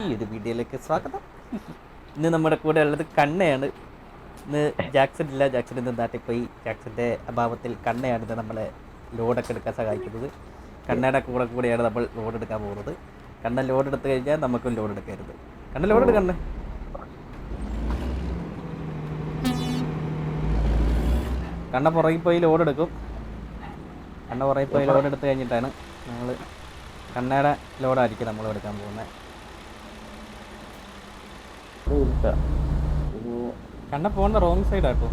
ഈ ഒരു വീഡിയോയിലേക്ക് സ്വാഗതം. ഇന്ന് നമ്മുടെ കൂടെ ഉള്ളത് കണ്ണയാണ്. ഇന്ന് ജാക്സൺ ഇല്ല, ജാക്സൺ ഇന്ന് നാട്ടിൽ പോയി. ജാക്സന്റെ അഭാവത്തിൽ കണ്ണയാണ് ഇന്ന് നമ്മളെ ലോഡൊക്കെ എടുക്കാൻ സഹായിക്കുന്നത്. കണ്ണയുടെ കൂടെയാണ് നമ്മൾ ലോഡ് എടുക്കാൻ പോകുന്നത്. കണ്ണ ലോഡ് എടുത്തു കഴിഞ്ഞാൽ നമുക്കും ലോഡ് എടുക്കരുത്. കണ്ണ ലോഡ് എടുക്കണ്ണേ. കണ്ണ പുറകിൽ പോയി ലോഡ് എടുക്കും. കണ്ണ പുറകിൽ പോയി ലോഡ് എടുത്തു കഴിഞ്ഞിട്ടാണ് നമ്മൾ കണ്ണയുടെ ലോഡായിരിക്കും നമ്മൾ എടുക്കാൻ പോകുന്നത്. കണ്ണ പോകേണ്ട റോങ് സൈഡാട്ടോ.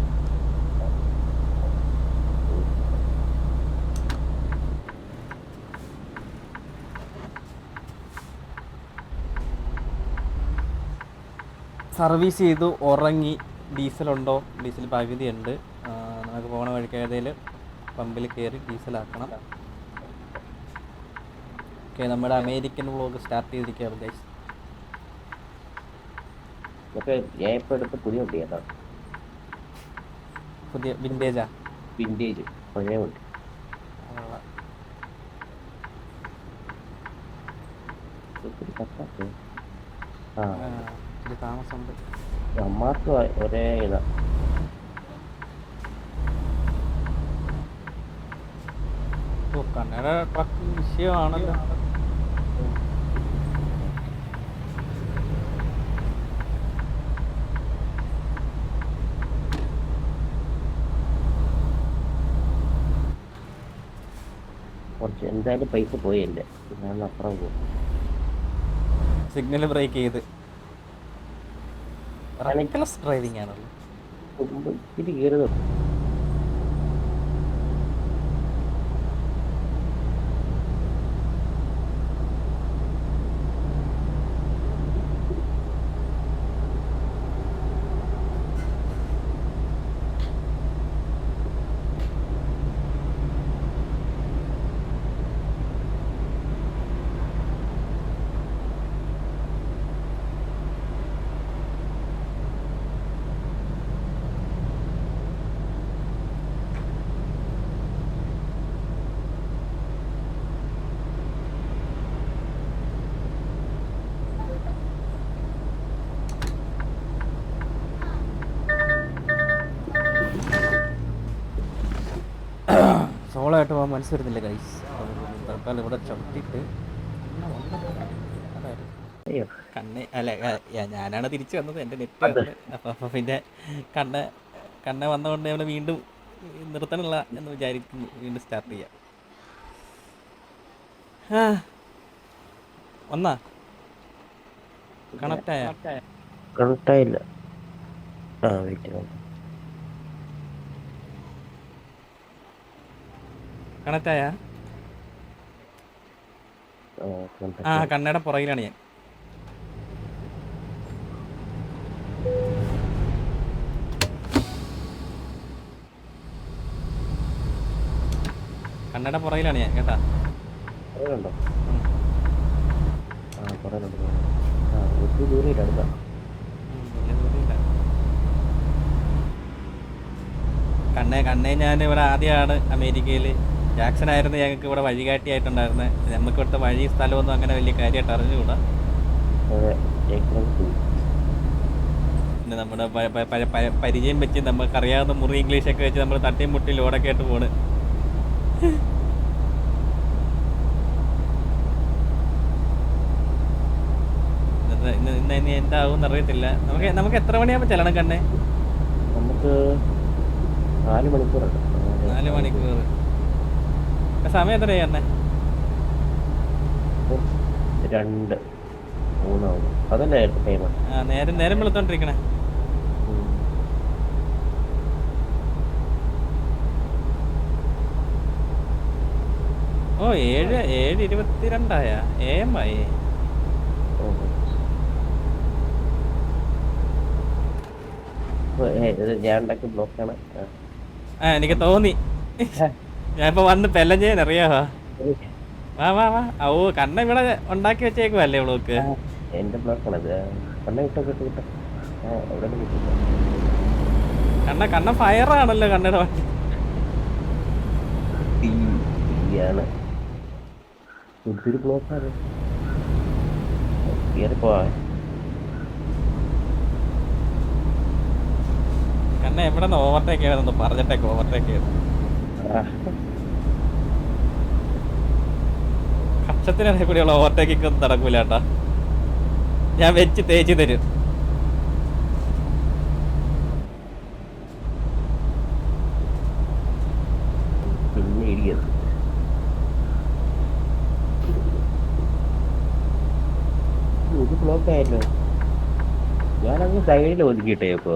സർവീസ് ചെയ്തു, ഉറങ്ങി. ഡീസലുണ്ടോ? ഡീസൽ പകുതി ഉണ്ട്. നമുക്ക് പോകണ വഴിക്ക് ഏതെങ്കിലും പമ്പിൽ കയറി ഡീസലാക്കണം. ഓക്കെ, നമ്മുടെ അമേരിക്കൻ വ്ളോഗ് സ്റ്റാർട്ട് ചെയ്തിരിക്കുകയാണ് ഗൈസ്. പുതിയ വിൻറ്റേജാ? വിൻറ്റേജ് പഴയ വണ്ടി. താമസമുണ്ട്. അമ്മാർക്ക് ഒരേ ഇതാ. കണ്ണട ട്രക്ക് വിഷയമാണല്ലോ. കുറച്ച് എന്തായാലും പൈസ പോയി എൻ്റെ, ഞാൻ അപ്പുറം പോകും. സിഗ്നൽ ബ്രേക്ക് ചെയ്ത് ഡ്രൈവിംഗ് ആണല്ലോ. ഇച്ചിരി കയറുന്നു. സോളായിട്ട് പോകാൻ മനസ്സ് വരുന്നില്ല ഗൈസ്. തൽക്കാലം ഇവിടെ ചവിട്ടിയിട്ട് കണ്ണ് അല്ല, ഞാനാണ് തിരിച്ചു വന്നത്. എൻ്റെ നെറ്റ് വന്നത്. അപ്പം പിന്നെ കണ്ണ വന്നതുകൊണ്ട് നമ്മൾ വീണ്ടും നിർത്തണില്ല എന്ന് വിചാരിക്കുന്നു. വീണ്ടും സ്റ്റാർട്ട് ചെയ്യാം. വന്നാ കണക്റ്റായില്ല. കണക്റ്റായ? കണ്ണയുടെ പുറകിലാണ് ഞാൻ. കണ്ണയുടെ പുറകിലാണ് ഞാൻ കേട്ടാ. കണ്ണേ ഞാൻ ഇവിടെ ആദ്യമാണ് അമേരിക്കയിൽ. ജാക്സൺ ആയിരുന്നു ഞങ്ങൾക്ക് ഇവിടെ വഴികാട്ടിയായിട്ടുണ്ടായിരുന്നത്. നമുക്ക് ഇവിടുത്തെ വഴി സ്ഥലമൊന്നും അങ്ങനെ വലിയ കാര്യമായിട്ട് അറിഞ്ഞുകൂടാ. പിന്നെ നമ്മുടെ പരിചയം വെച്ച് നമുക്കറിയാവുന്ന മുറി ഇംഗ്ലീഷൊക്കെ വെച്ച് നമ്മൾ തട്ടിയും മുട്ടി ലോഡൊക്കെ ആയിട്ട് പോണ്. ഇന്ന് എന്താവും അറിയത്തില്ല. നമുക്ക് എത്ര മണിയാകുമ്പോൾ ചെല്ലണം കണ്ണേ? നമുക്ക് 4 മണിക്കൂർ. സമയം എത്രയാ കണ്ണേ? 2-3 അതല്ലേ ടൈം? നേരം വെളുത്തോണ്ടിരിക്കണേ. ഓ 7:22 AM ആയി. എനിക്ക് തോന്നി. ഞാനിപ്പോ വന്ന് പെല്ലം ചെയ്യാൻ അറിയാവാ. വാ. ഓ കണ്ണ ഇവിടെ ഉണ്ടാക്കി വെച്ചേക്കുവല്ലേ ബ്ലോക്ക്? എന്റെ ബ്ലോക്കാണത്. കണ്ണ ഫയറാണല്ലോ കണ്ണയുടെ വണ്ടി. എന്തൊരു ബ്ലോക്കാണ്. കയറിപ്പോവാ. കണ്ണ എവിടെ നിന്ന് ഓവർടേക്ക് ചെയ്യണമെന്ന് പറഞ്ഞിട്ടേക്ക് ഓവർടേക്ക് ചെയ്തു. കക്ഷത്തിനിടയിൽ കൂടിയുള്ള ഓവർടേക്കിംഗ് ഒന്നും നടക്കൂല കേട്ടാ. ഞാൻ വെച്ച് തേച്ച് തരും. പിന്നെ ഇടിയത് ഇത് ബ്ലോക്ക് ആയല്ലോ. ഞാനങ്ങ് സൈഡിൽ ഒതുക്കിയിട്ടേ ഇപ്പൊ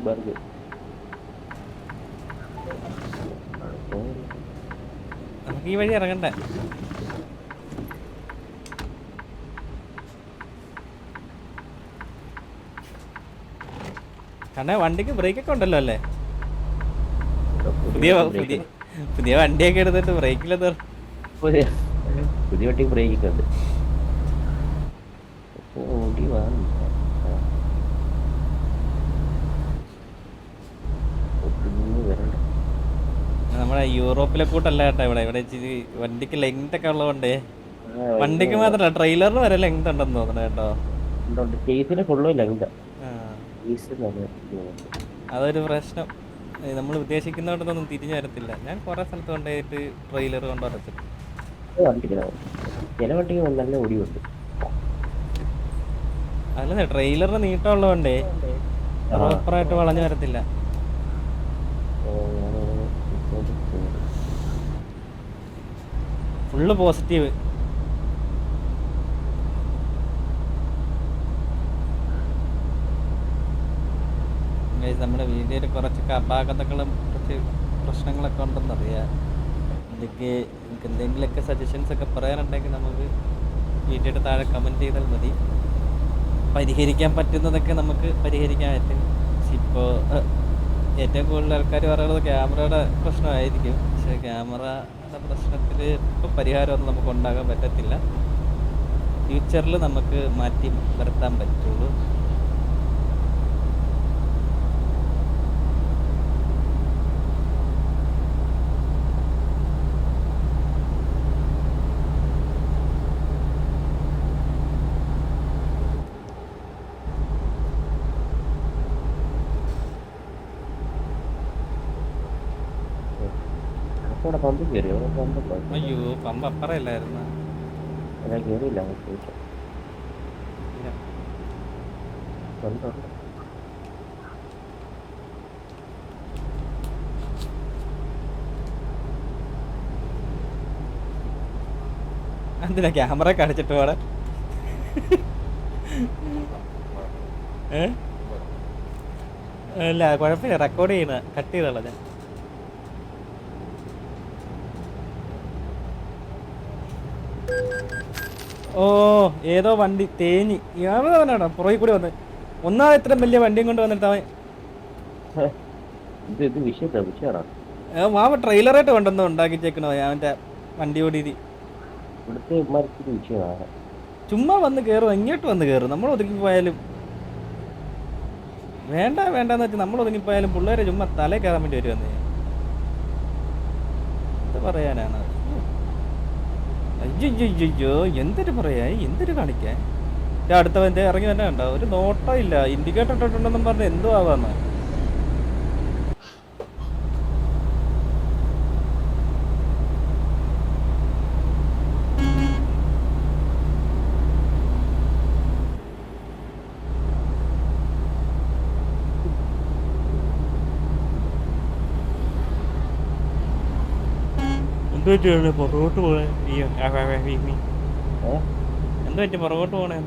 പറഞ്ഞു. നമുക്ക് ഈ വഴി ഇറങ്ങണ്ടേ? കണ്ണ വണ്ടിക്ക് ബ്രേക്കൊക്കെ ഉണ്ടല്ലോ അല്ലേ? പുതിയ പുതിയ പുതിയ വണ്ടിയൊക്കെ എടുത്തിട്ട് ബ്രേക്കിലത് പുതിയ വണ്ടി ബ്രേക്കൊക്കെ ഉണ്ട്. ഓടി വാങ്ങി വരണ്ട. നമ്മുടെ യൂറോപ്പിലെ കൂട്ടല്ല കേട്ടോ. ഇവിടെ ഇച്ചിരി വണ്ടിക്ക് ലെങ്ത് ഒക്കെ ഉള്ളതുകൊണ്ടേ. വണ്ടിക്ക് മാത്രമല്ല ട്രെയിലറിന് വരെ ലെങ്ത് ഉണ്ടെന്ന് തോന്നുന്നു കേട്ടോ. കേസിന് ഫുള്ളും ലെങ്ത്. അതൊരു പ്രശ്നം. നമ്മൾ ഉദ്ദേശിക്കുന്നോണ്ടൊന്നും തിരിഞ്ഞു വരത്തില്ല. ഞാൻ കുറെ സ്ഥലത്ത് കൊണ്ടുപോയിട്ട് ട്രെയിലർ കൊണ്ട് വരച്ചിട്ട് ചില വണ്ടിക്ക് നല്ല ഓടിയുണ്ട്. അല്ല ട്രെയിലറിന് നീട്ടമുള്ളതുകൊണ്ടേ പ്രോപ്പറായിട്ട് വളഞ്ഞു വരത്തില്ല. Full positive. നമ്മുടെ വീഡിയോയിൽ കുറച്ച് അപാകതകളും കുറച്ച് പ്രശ്നങ്ങളൊക്കെ ഉണ്ടെന്നറിയാം. എനിക്ക് എന്തെങ്കിലുമൊക്കെ സജഷൻസ് ഒക്കെ പറയാനുണ്ടെങ്കിൽ നമുക്ക് വീഡിയോയുടെ താഴെ കമൻറ്റ് ചെയ്താൽ മതി. പരിഹരിക്കാൻ പറ്റുന്നതൊക്കെ നമുക്ക് പരിഹരിക്കാൻ പറ്റും. ഇപ്പോൾ ഏറ്റവും കൂടുതൽ ആൾക്കാർ പറയുന്നത് ക്യാമറയുടെ പ്രശ്നമായിരിക്കും. പക്ഷേ ക്യാമറയുടെ പ്രശ്നത്തിൽ ഇപ്പോൾ പരിഹാരമൊന്നും നമുക്ക് ഉണ്ടാകാൻ പറ്റത്തില്ല. ഫ്യൂച്ചറിൽ നമുക്ക് മാറ്റി വരുത്താൻ പറ്റുള്ളൂ. പമ്പ് കയറിയോ? അയ്യോ പമ്പ് അപ്പറയില്ലായിരുന്നു. കയറിയില്ല. എന്തിനാ ക്യാമറ കാണിച്ചിട്ട് പോടെ? അല്ല കുഴപ്പമില്ല, റെക്കോർഡ് ചെയ്യുന്ന കട്ട് ചെയ്തോളാം ഞാൻ. ഓ ഏതോ വണ്ടി തേഞ്ഞ് അവനാണോ പുറകിൽ കൂടി വന്ന് ഒന്നാമത് ഇത്രയും വലിയ വണ്ടിയും കൊണ്ട് വന്നിട്ട് അവൻ മാവ ട്രെയിലറായിട്ട് കൊണ്ടൊന്നും ഉണ്ടാക്കിച്ചേക്കണോ അവൻ്റെ വണ്ടി ഓടി. ചുമ്മാ വന്ന് കയറും, ഇങ്ങോട്ട് വന്ന് കയറും. നമ്മൾ ഒതുങ്ങിപ്പോയാലും വേണ്ടെന്ന് വെച്ചാൽ നമ്മൾ ഒതുങ്ങിപ്പോയാലും പിള്ളേരെ ചുമ്മാ തലേ കയറാൻ വേണ്ടി വരുമെന്ന്. എന്ത് പറയാനാണ്? അയ്യോ എന്തൊരു പറയാ, എന്തൊരു കാണിക്കാൻ. അടുത്തവൻ്റെ ഇറങ്ങി തന്നെ കണ്ടോ, ഒരു നോട്ടം ഇല്ല. ഇൻഡിക്കേറ്റർ ഇട്ടിട്ടുണ്ടെന്നും പറഞ്ഞ് എന്തോ ആവാന്ന്. എന്ത് പുറകോട്ട് പോണേ? എന്ത് പറ്റി പുറകോട്ട് പോണേ?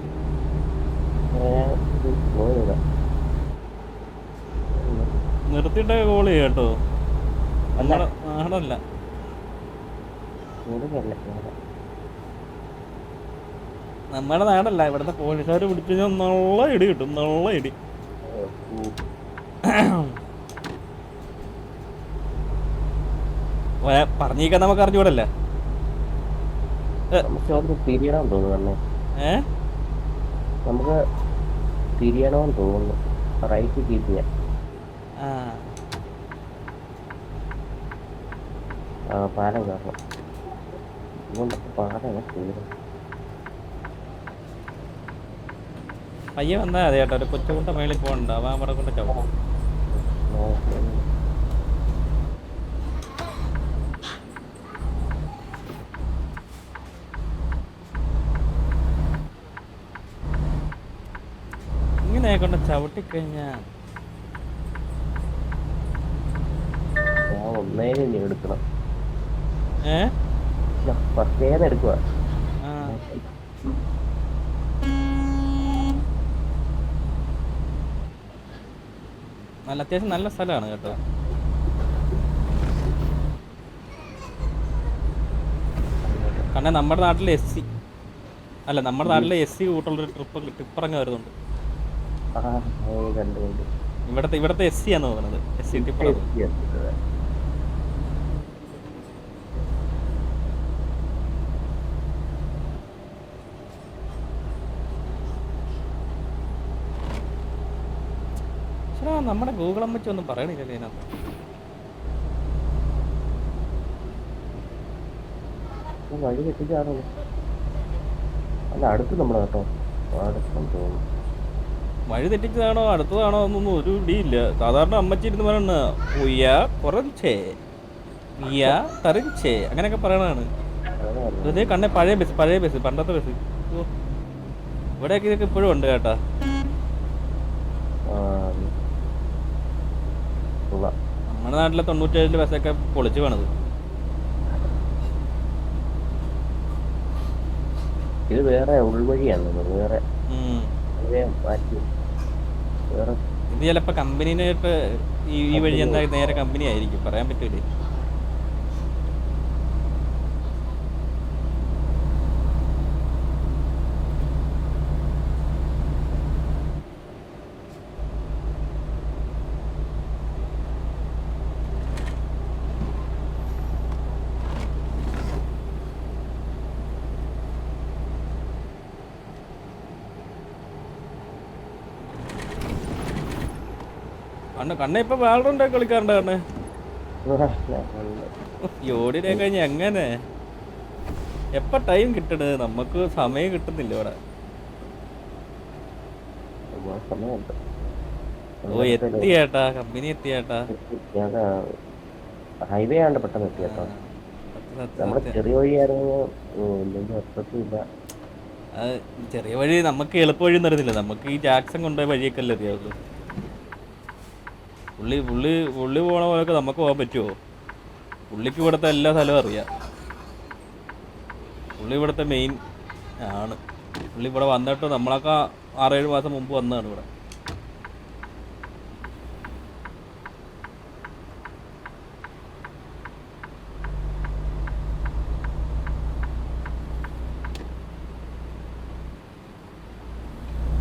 നിർത്തിയിട്ടൊക്കെ കോൾ ചെയ്യാം കേട്ടോ. നാടല്ല, നമ്മുടെ നാടല്ല. ഇവിടുത്തെ പോലീസുകാർ പിടിച്ചു കഴിഞ്ഞാൽ നല്ല ഇടി കിട്ടും, നല്ല ഇടി. പറഞ്ഞിരിക്കാൻ നമുക്ക് അറിഞ്ഞൂടല്ലേ. നമുക്ക് തിരിയണമെന്ന് തോന്നുന്നു. റൈറ്റ് കീപ്പ് ചെയ്യാൻ. പാലം കാരണം പാലം തീരും. പയ്യെ വന്നാൽ അതെ കേട്ടോ, ഒരു കൊച്ചുകുട്ട മേളിൽ പോകണ്ട, അവൻ അവിടെ കൊണ്ട് ചവിട്ടും. ഇങ്ങനെ കൊണ്ട് ചവിട്ടിക്കഴിഞ്ഞാൽ ഒന്നേലും ഇനി എടുക്കണം. ഏഹ് ഫസ്റ്റ് എടുക്കുക. നല്ല അത്യാവശ്യം നല്ല സ്ഥലമാണ് കേട്ടോ. കാരണം നമ്മുടെ നാട്ടിലെ SC അല്ല, നമ്മുടെ നാട്ടിലെ SC കൂട്ടുള്ളൊരു ടിപ്പറങ്ങ് വരുന്നുണ്ട്. ഇവിടത്തെ SC ആന്ന് തോന്നുന്നത്. SC tipper. നമ്മുടെ ഗൂഗിൾ അമ്മച്ചി ഒന്നും പറയണില്ലല്ലേ ഇതിനകത്ത്. വഴി തെറ്റിച്ചാണല്ലോ. അല്ല അടുത്ത് നമ്മളെ കേട്ടോ, തോന്നുന്നു. വഴി തെറ്റിച്ചതാണോ അടുത്തതാണോ എന്നൊന്നും ഒരു ഇടിയില്ല. സാധാരണ അമ്മച്ചി ഇരുന്ന് പറയണ ഉയ്യാ കുറച്ചേ ഉയ്യാ തറിച്ചേ അങ്ങനെയൊക്കെ പറയണതാണ്. ഇതേ കണ്ണേ പഴയ ബസ് പണ്ടത്തെ ബസ്. ഇവിടെയൊക്കെ ഇതൊക്കെ ഇപ്പോഴും ഉണ്ട് കേട്ടാ. നമ്മുടെ നാട്ടിലെ 97 ബസ്സൊക്കെ പൊളിച്ചു വേണത്. ഇത് വേറെ ഉൾവഴിയാണ്, വേറെ ഇത് ചിലപ്പോ കമ്പനിനായിട്ട് ഈ വഴി എന്താ നേരെ കമ്പനി ആയിരിക്കും, പറയാൻ പറ്റൂലേ. കണ്ണ ഇപ്പൊ വാളറുണ്ടോ കളിക്കാറുണ്ട് കണ്ണേ? യോടിനെ കഴിഞ്ഞ എങ്ങനെ എപ്പ ടൈം കിട്ടണ്? നമുക്ക് സമയം കിട്ടുന്നില്ല ഇവിടെ. ഓ എത്തിയേട്ടാ, കമ്പനി എത്തിയേട്ടാ. ഹൈവേ ആണ്ട് പെട്ടെന്ന് എത്തിയേട്ടോ. ചെറിയ വഴിയായിരുന്നു. ചെറിയ വഴി നമുക്ക് എളുപ്പ വഴി ഒന്നും അറിയത്തില്ല. നമുക്ക് ഈ ജാക്സൺ കൊണ്ടുപോയ വഴിയൊക്കെ അല്ലേ അറിയാവുള്ളൂ. പുള്ളി പോണ പോലൊക്കെ നമുക്ക് പോകാൻ പറ്റുമോ? പുള്ളിക്ക് ഇവിടുത്തെ എല്ലാ സ്ഥലവും അറിയാം. പുള്ളി ഇവിടുത്തെ മെയിൻ ആണ്. പുള്ളി ഇവിടെ വന്നിട്ട് നമ്മളൊക്കെ 6-7 മാസം മുമ്പ് വന്നതാണ് ഇവിടെ.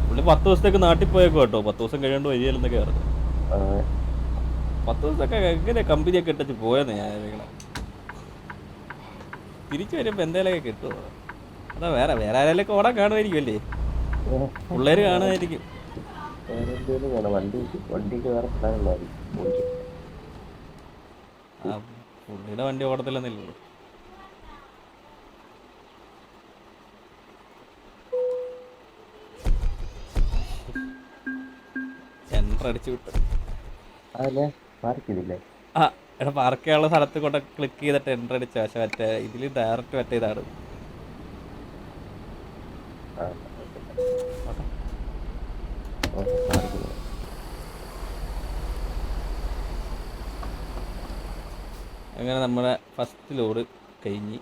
പുള്ളി 10 ദിവസത്തേക്ക് നാട്ടിൽ പോയേക്കോ കേട്ടോ. 10 ദിവസം കഴിയാണ്ട് വരികയെന്നൊക്കെ പറഞ്ഞു. 10 ദിവസമൊക്കെ എങ്ങനെ കമ്പനിയൊക്കെ ഇട്ടിച്ച് പോയെന്ന് ഞാൻ അറിയണം. തിരിച്ചു വരുമ്പോൾ എന്തെങ്കിലുമൊക്കെ കിട്ടുമോ? അതാ വേറെ ആരെങ്കിലൊക്കെ ഓടാൻ കാണുമായിരിക്കും അല്ലേ? പിള്ളേര് കാണുമായിരിക്കും. ആ പുള്ളിയുടെ വണ്ടി ഓടത്തില്ലെന്നില്ലല്ലോ. എൻട്ര അടിച്ചു വിട്ടു. ആ എടാ പാർക്ക് ചെയ്യാനുള്ള സ്ഥലത്ത് കൊണ്ട് ക്ലിക്ക് ചെയ്തിട്ട് എൻട്ര അടിച്ച. പക്ഷെ മറ്റേ ഇതിൽ ഡയറക്റ്റ് മറ്റേ ഇതാണ്. അങ്ങനെ നമ്മുടെ ഫസ്റ്റ് ലോഡ് കഴിഞ്ഞ്